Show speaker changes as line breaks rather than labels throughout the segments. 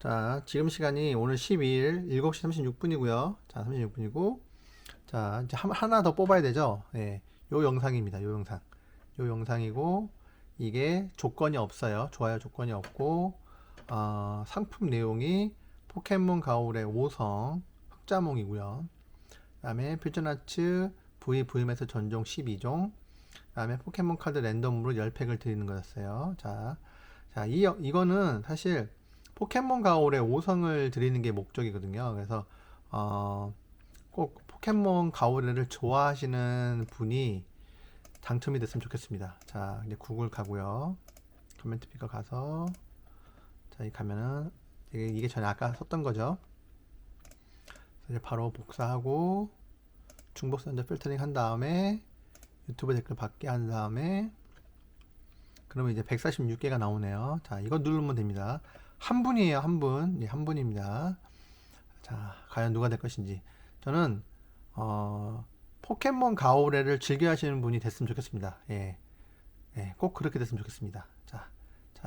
자, 지금 시간이 오늘 12일 7시 36분이고요. 자, 36분이고. 자, 이제 하나 더 뽑아야 되죠. 예. 요 영상입니다. 요 영상. 요 영상이고, 이게 조건이 없어요. 좋아요 조건이 없고, 상품 내용이 포켓몬 가오의 5성 흑자몽이고요. 그 다음에 퓨전아츠 VMS 전종 12종. 그 다음에 포켓몬 카드 랜덤으로 10팩을 드리는 거였어요. 자, 이거는 사실 포켓몬 가올의 5성을 드리는 게 목적이거든요. 그래서 꼭 포켓몬 가오레를 좋아하시는 분이 당첨이 됐으면 좋겠습니다. 자, 이제 구글 가고요. 커멘트 피커 가서, 자, 이 가면은 이게 전에 아까 썼던 거죠. 이제 바로 복사하고 중복 선적 필터링 한 다음에 유튜브 댓글 받게 한 다음에, 그러면 이제 146개가 나오네요. 자, 이거 누르면 됩니다. 한 분이에요, 한 분. 예, 한 분입니다. 자, 과연 누가 될 것인지. 저는 포켓몬 가오레를 즐겨 하시는 분이 됐으면 좋겠습니다. 예. 예, 꼭 그렇게 됐으면 좋겠습니다. 자,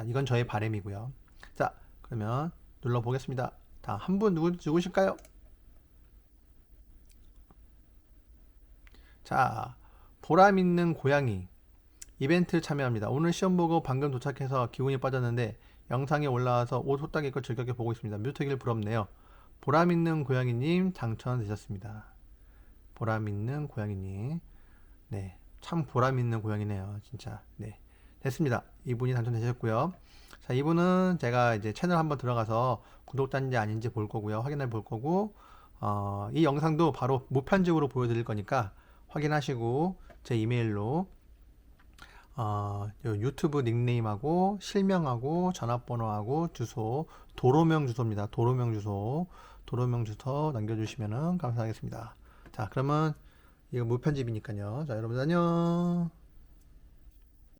이건 저의 바람이고요. 자, 그러면 눌러 보겠습니다. 다 한 분 누구실까요? 자, 보람 있는 고양이 이벤트 참여합니다. 오늘 시험 보고 방금 도착해서 기운이 빠졌는데 영상에 올라와서 옷 호딱이 거 즐겁게 보고 있습니다. 뮤트길 부럽네요. 보람 있는 고양이님 당첨되셨습니다. 보람 있는 고양이님. 네, 참 보람 있는 고양이네요. 진짜. 네, 됐습니다. 이분이 당첨되셨고요. 자, 이분은 제가 이제 채널 한번 들어가서 구독자인지 아닌지 볼 거고요. 확인해 볼 거고, 이 영상도 바로 무편집으로 보여드릴 거니까 확인하시고 제 이메일로 유튜브 닉네임하고 실명하고 전화번호하고 주소, 도로명 주소입니다. 도로명 주소 남겨주시면 감사하겠습니다. 자, 그러면 이거 무편집이니까요. 자, 여러분 안녕.